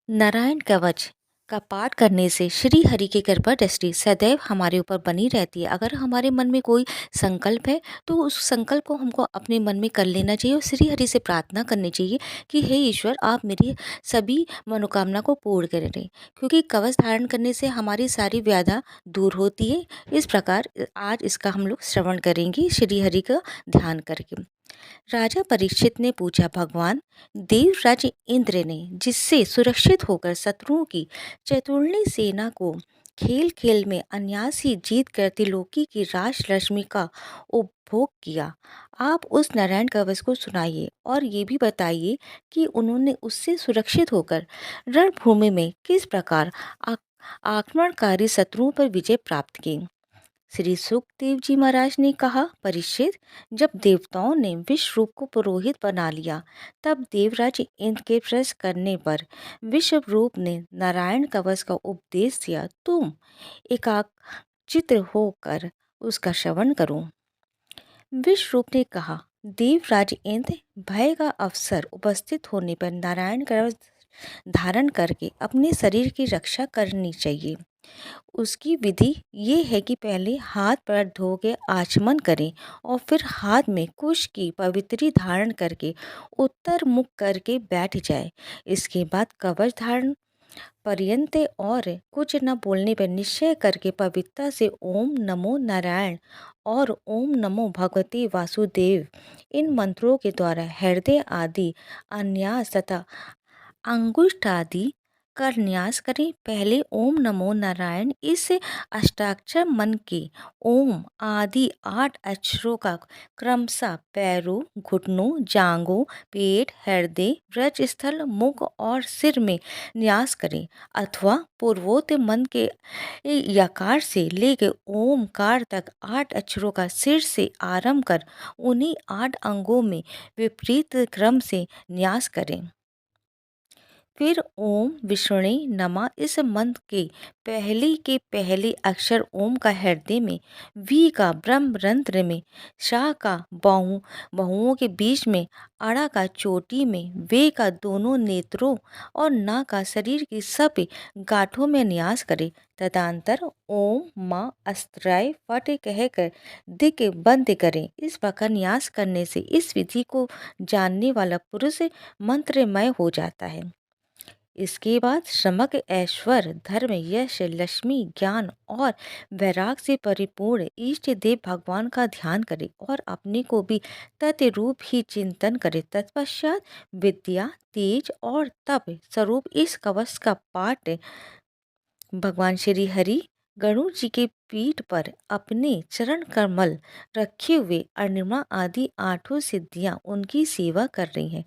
नारायण कवच का पाठ करने से श्री हरि की कृपा दृष्टि सदैव हमारे ऊपर बनी रहती है। अगर हमारे मन में कोई संकल्प है तो उस संकल्प को हमको अपने मन में कर लेना चाहिए और श्री हरि से प्रार्थना करनी चाहिए कि हे ईश्वर, आप मेरी सभी मनोकामना को पूर्ण करें। क्योंकि कवच धारण करने से हमारी सारी व्याधा दूर होती है। इस प्रकार आज इसका हम लोग श्रवण करेंगे श्री हरि का ध्यान करके। राजा परीक्षित ने पूछा, भगवान, देवराज इंद्र ने जिससे सुरक्षित होकर शत्रुओं की चतुर्णी सेना को खेल खेल में अनायास ही जीत कर त्रिलोकी की राज लक्ष्मी का उपभोग किया, आप उस नारायण कवच को सुनाइए और ये भी बताइए कि उन्होंने उससे सुरक्षित होकर रणभूमि में किस प्रकार आक्रमणकारी शत्रुओं पर विजय प्राप्त की। श्री सुखदेव जी महाराज ने कहा, परीक्षित, जब देवताओं ने विश्व रूप को पुरोहित बना लिया, तब देवराज इंद्र के प्रयास करने पर विश्व रूप ने नारायण कवच का उपदेश दिया। तुम एकाग्रचित्त होकर उसका श्रवण करो। विश्व रूप ने कहा, देवराज इंद्र, भय का अवसर उपस्थित होने पर नारायण कवच धारण करके अपने शरीर की रक्षा करनी चाहिए। उसकी विधि ये है कि पहले हाथ पैर धो के आचमन करें और फिर हाथ में कुश की पवित्री धारण करके उत्तर मुख करके बैठ जाए। इसके बाद कवच धारण पर्यंत और कुछ न बोलने पर निश्चय करके पवित्रता से ओम नमो नारायण और ओम नमो भगवते वासुदेव इन मंत्रों के द्वारा हृदय आदि अन्यास तथा अंगुष्ठ आदि कर न्यास करें। पहले ओम नमो नारायण इस अष्टाक्षर मन के ओम आदि 8 अक्षरों का क्रमशः पैरों, घुटनों, जांघों, पेट, हृदय, व्रज स्थल, मुख और सिर में न्यास करें अथवा पूर्वोक्त मन के यकार से लेकर ओमकार तक 8 अक्षरों का सिर से आरंभ कर उन्हीं 8 अंगों में विपरीत क्रम से न्यास करें। फिर ओम विष्णु नमः इस मंत्र के पहले अक्षर ओम का हृदय में, वी का ब्रह्म रंध्र में, शाह का बाहुओं के बीच में, अड़ा का चोटी में, वे का दोनों नेत्रों और ना का शरीर की सब गांठों में न्यास करे। तदंतर ओम माँ अस्त्राय फट कहकर दिक बंद करें। इस प्रकार न्यास करने से इस विधि को जानने वाला पुरुष मंत्रमय हो जाता है। इसके बाद समग्र ऐश्वर्य, धर्म, यश, लक्ष्मी, ज्ञान और वैराग से परिपूर्ण इष्ट देव भगवान का ध्यान करे और अपने को भी तत्रूप ही चिंतन करे। तत्पश्चात विद्या, तेज और तप स्वरूप इस कवच का पाठ भगवान श्री हरि गणु जी के पीठ पर अपने चरण कमल रखे हुए अणिमा आदि 8 सिद्धियां उनकी सेवा कर रही हैं।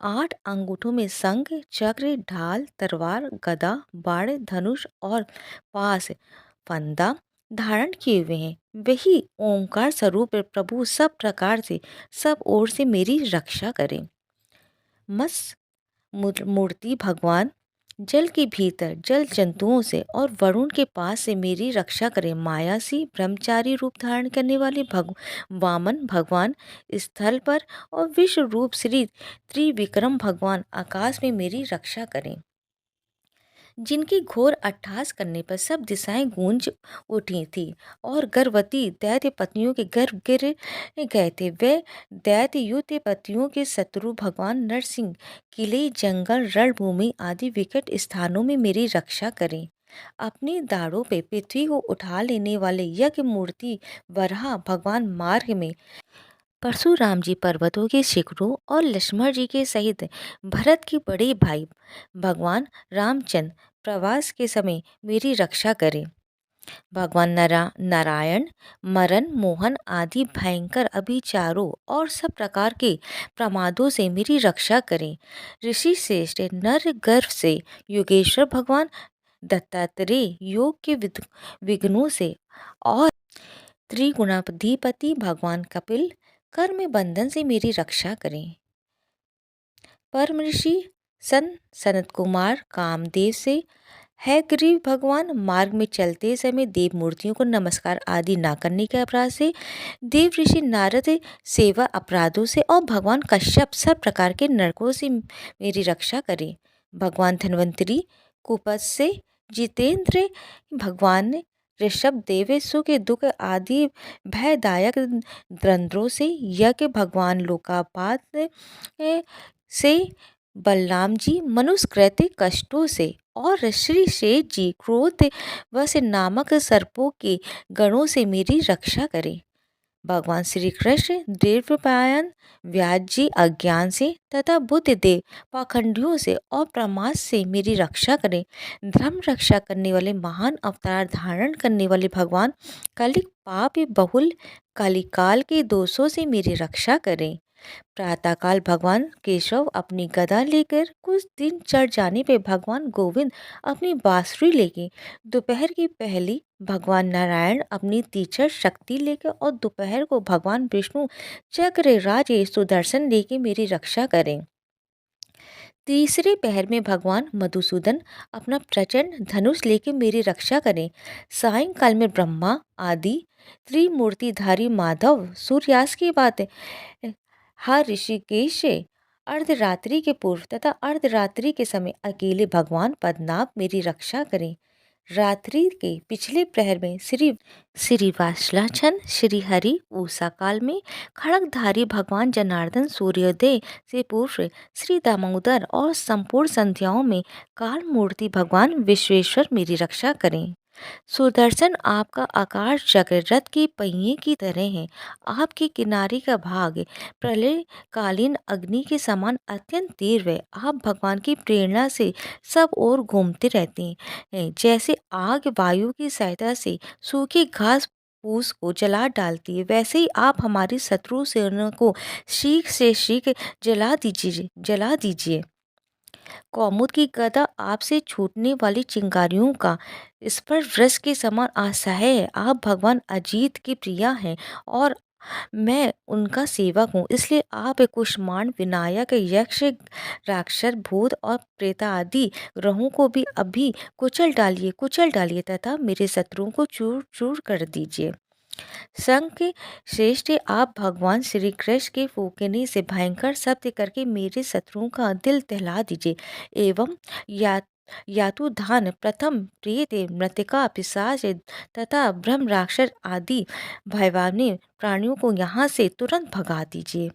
8 अंगूठों में शंख, चक्र, ढाल, तलवार, गदा, बाण, धनुष और पास फंदा धारण किए हुए हैं। वही ओंकार स्वरूप प्रभु सब प्रकार से सब ओर से मेरी रक्षा करें। मत्स्य मूर्ति भगवान जल के भीतर जल जंतुओं से और वरुण के पास से मेरी रक्षा करें। माया से ब्रह्मचारी रूप धारण करने वाले वामन भगवान स्थल पर और विश्व रूप श्री त्रिविक्रम भगवान आकाश में मेरी रक्षा करें। जिनकी घोर अट्टहास करने पर सब दिशाएं गूंज उठी थी और गर्भवती दैत्य पत्नियों के गर्भ गिर गए थे। वे दैत्य युद्ध पतियों के शत्रु भगवान नरसिंह किले, जंगल, रणभूमि आदि विकट स्थानों में मेरी रक्षा करें। अपने दाढ़ों पे पृथ्वी को उठा लेने वाले यज्ञ मूर्ति वराह भगवान मार्ग में परशुराम जी पर्वतों के शिखरों और लक्ष्मण जी के सहित भरत के बड़े भाई भगवान रामचंद्र प्रवास के समय मेरी रक्षा करें। भगवान नारायण मरण मोहन आदि भयंकर अभिचारों और सब प्रकार के प्रमादों से मेरी रक्षा करें। ऋषि श्रेष्ठ नर गर्भ से योगेश्वर भगवान दत्तात्रेय योग के विघ्नों से और त्रिगुणाधिपति भगवान कपिल कर्म बंधन से मेरी रक्षा करें। परम ऋषि सनत कुमार कामदेव से हैग्रीव भगवान मार्ग में चलते समय देव मूर्तियों को नमस्कार आदि ना करने के अपराध से, देव ऋषि नारद सेवा अपराधों से और भगवान कश्यप सब प्रकार के नरकों से मेरी रक्षा करें। भगवान धन्वंतरी कुपथ से, जितेंद्र भगवान ऋषभ देवेशु के दुख आदि भयदायक द्वंद्वों से, यज्ञ भगवान लोकापात से, बलराम जी मनुष्यकृत कष्टों से, और श्री शेष जी क्रोध वश नामक सर्पों के गणों से मेरी रक्षा करें। भगवान श्री कृष्ण देवपायन व्यास जी अज्ञान से तथा बुद्ध देव पाखंडियों से और प्रमाद से मेरी रक्षा करें। धर्म रक्षा करने वाले महान अवतार धारण करने वाले भगवान कलिक पाप बहुल कलिकाल के दोषों से मेरी रक्षा करें। प्रातःकाल भगवान केशव अपनी गदा लेकर, कुछ दिन चढ़ जाने पे भगवान गोविंद अपनी बांसुरी लेके, दोपहर की पहली भगवान नारायण अपनी तीक्ष्ण शक्ति लेकर, और दोपहर को भगवान विष्णु चक्र राजे सुदर्शन लेके मेरी रक्षा करें। तीसरे पहर में भगवान मधुसूदन अपना प्रचंड धनुष लेके मेरी रक्षा करें। सायंकाल में ब्रह्मा आदि त्रिमूर्तिधारी माधव सूर्यास्त की बात है, हर ऋषिकेश अर्धरात्रि के पूर्व तथा अर्धरात्रि के समय अकेले भगवान पद्मनाभ मेरी रक्षा करें। रात्रि के पिछले प्रहर में श्री वासलाचन श्री हरि, उषा काल में खड़गधारी भगवान जनार्दन, सूर्योदय से पूर्व श्री दामोदर, और संपूर्ण संध्याओं में काल मूर्ति भगवान विश्वेश्वर मेरी रक्षा करें। सुदर्शन आपका आकार चक्र रथ के पहिए की तरह है। आपके किनारे का भाग प्रलय कालीन अग्नि के समान अत्यंत तीव्र है। आप भगवान की प्रेरणा से सब ओर घूमते रहते हैं। जैसे आग वायु की सहायता से सूखी घास फूस को जला डालती है, वैसे ही आप हमारी शत्रु सेना को शीख से शीख जला दीजिए। कौमुद की गदा आपसे छूटने वाली चिंगारियों का स्पर्श वृष के समान असह्य है। आप भगवान अजीत की प्रिया हैं और मैं उनका सेवक हूँ, इसलिए आप कुष्मांड विनायक यक्ष राक्षस भूत और प्रेत आदि ग्रहों को भी अभी कुचल डालिए तथा मेरे शत्रुओं को चूर चूर कर दीजिए। शंख श्रेष्ठ, आप भगवान श्री कृष्ण के फूकने से भयंकर शब्द करके मेरे शत्रुओं का दिल दहला दीजिए एवं यातुधान प्रथम प्रेत मृतिका पिशाच तथा ब्रह्म राक्षस आदि भयवानी प्राणियों को यहाँ से तुरंत भगा दीजिए।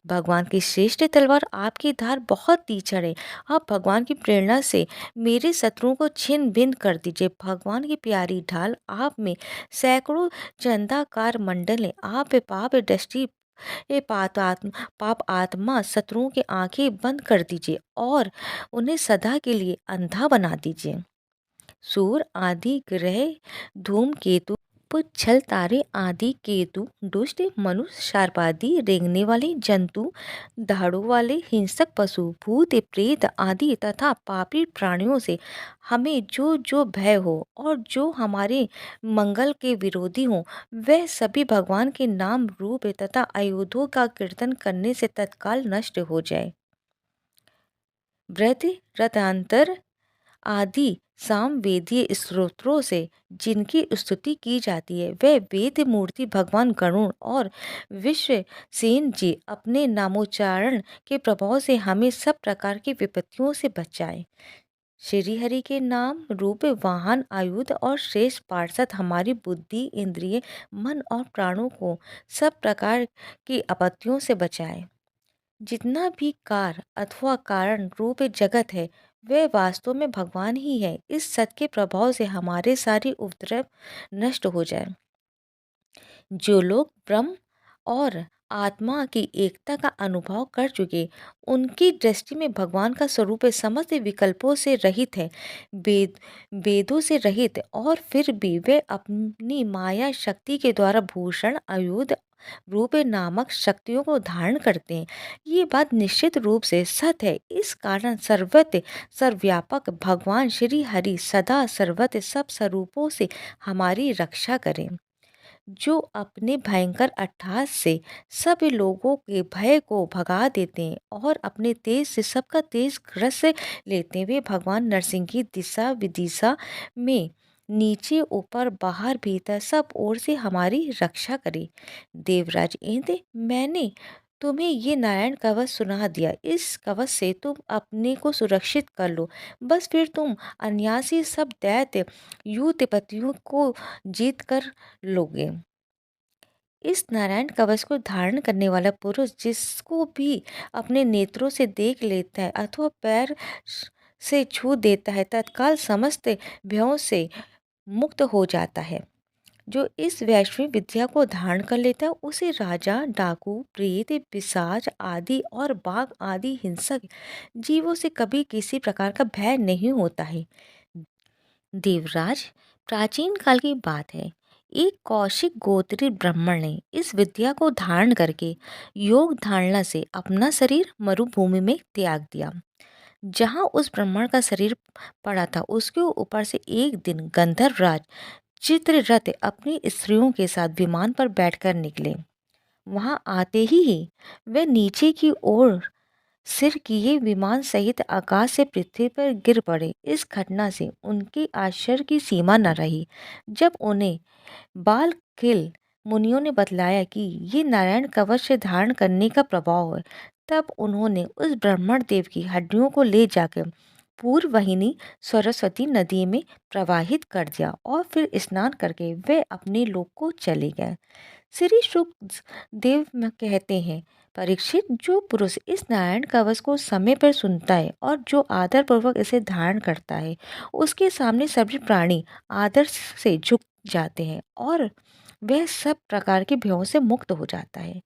भगवान की श्रेष्ठ तलवार आपकी धार बहुत तीक्ष्ण है। आप भगवान की प्रेरणा से मेरे शत्रुओं को छिन्न भिन्न कर दीजिए। भगवान की प्यारी ढाल आप में सैकड़ों चंदाकार मंडल है। आप पाप दृष्टि पाप आत्मा शत्रुओं की आंखें बंद कर दीजिए और उन्हें सदा के लिए अंधा बना दीजिए। सूर्य आदि ग्रह, धूमकेतु, पुच्छल तारे आदि केतु, दुष्ट मनुष्य, सर्प आदि रेंगने वाले जंतु, दाढ़ों वाले हिंसक पशु, भूत प्रेत आदि तथा पापी प्राणियों से हमें जो जो भय हो और जो हमारे मंगल के विरोधी हो, वह सभी भगवान के नाम रूप तथा आयुधों का कीर्तन करने से तत्काल नष्ट हो जाए। व्रत रतांतर आदि सामवेदीय स्तोत्रों से जिनकी स्तुति की जाती है, वह वेद मूर्ति भगवान गरुण और विश्वसेन जी अपने नामोच्चारण के प्रभाव से हमें सब प्रकार की विपत्तियों से बचाए। श्री हरि के नाम रूप वाहन आयुध और श्रेष्ठ पार्षद हमारी बुद्धि, इंद्रिय, मन और प्राणों को सब प्रकार की आपत्तियों से बचाए। जितना भी कार अथवा कारण रूप जगत है, वह वास्तव में भगवान ही है। इस सत्य के प्रभाव से हमारे सारे उपद्रव नष्ट हो जाए। जो लोग ब्रह्म और आत्मा की एकता का अनुभव कर चुके, उनकी दृष्टि में भगवान का स्वरूप समस्त विकल्पों से रहित है, वेदों से रहित, और फिर भी वे अपनी माया शक्ति के द्वारा भूषण आयुध रूप नामक शक्तियों को धारण करते हैं। ये बात निश्चित रूप से सत्य है। इस कारण सर्वत्र सर्वव्यापक भगवान श्री हरि सदा सर्वत्र सब स्वरूपों से हमारी रक्षा करें। जो अपने भयंकर अट्टहास से सब लोगों के भय को भगा देते हैं और अपने तेज से सबका तेज ग्रस लेते हैं, वे भगवान नरसिंह की दिशा विदिशा में नीचे ऊपर बाहर भीतर सब ओर से हमारी रक्षा करें। देवराज इंद्र, मैंने तुम्हें ये नारायण कवच सुना दिया, इस कवच से तुम अपने को सुरक्षित कर लो, बस फिर तुम अनायासी सब दैत्य यूथपतियों को जीत कर लोगे। इस नारायण कवच को धारण करने वाला पुरुष जिसको भी अपने नेत्रों से देख लेता है अथवा पैर से छू देता है, तत्काल समस्त भयों से मुक्त हो जाता है। जो इस वैश्विक विद्या को धारण कर लेता है उसे राजा, डाकू, प्रेत, पिशाच आदि और बाघ आदि हिंसक जीवों से कभी किसी प्रकार का भय नहीं होता है। देवराज, प्राचीन काल की बात है। एक कौशिक गोत्री ब्राह्मण ने इस विद्या को धारण करके योग धारणा से अपना शरीर मरुभूमि में त्याग दिया। जहाँ उस ब्राह्मण का शरीर पड़ा था उसके ऊपर से एक दिन गंधर्वराज चित्ररथ अपनी स्त्रियों के साथ विमान पर बैठकर निकले। वहां आते ही वे नीचे की ओर सिर किए विमान सहित आकाश से पृथ्वी पर गिर पड़े। इस घटना से उनके आश्चर्य की सीमा न रही। जब उन्हें बालखिल मुनियों ने बतलाया कि ये नारायण कवच से धारण करने का प्रभाव है, तब उन्होंने उस ब्राह्मण देव की हड्डियों को ले जाकर पूर्ववाहिनी सरस्वती नदी में प्रवाहित कर दिया और फिर स्नान करके वे अपने लोक को चले गए। श्री देव कहते हैं, परीक्षित, जो पुरुष इस नारायण कवच को समय पर सुनता है और जो आदर पूर्वक इसे धारण करता है उसके सामने सभी प्राणी आदर से झुक जाते हैं और वह सब प्रकार के भयों से मुक्त हो जाता है।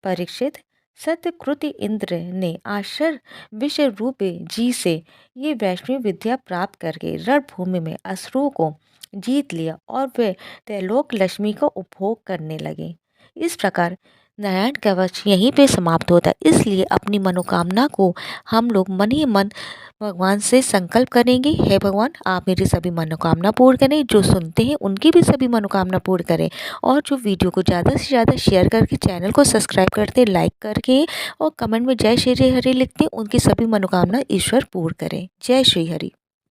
परीक्षित, सत्यकृत इंद्र ने आश्चर्य विषय रूप जी से ये वैष्णवी विद्या प्राप्त करके रणभूमि में असुरों को जीत लिया और वे त्रैलोक लक्ष्मी का उपभोग करने लगे। इस प्रकार नारायण कवच यहीं पे समाप्त होता है। इसलिए अपनी मनोकामना को हम लोग मन ही मन भगवान से संकल्प करेंगे, हे भगवान आप मेरी सभी मनोकामना पूर्ण करें, जो सुनते हैं उनकी भी सभी मनोकामना पूर्ण करें, और जो वीडियो को ज़्यादा से ज़्यादा शेयर करके चैनल को सब्सक्राइब करते, लाइक करके और कमेंट में जय श्री हरि लिखते, उनकी सभी मनोकामना ईश्वर पूर्ण करें। जय श्री हरि।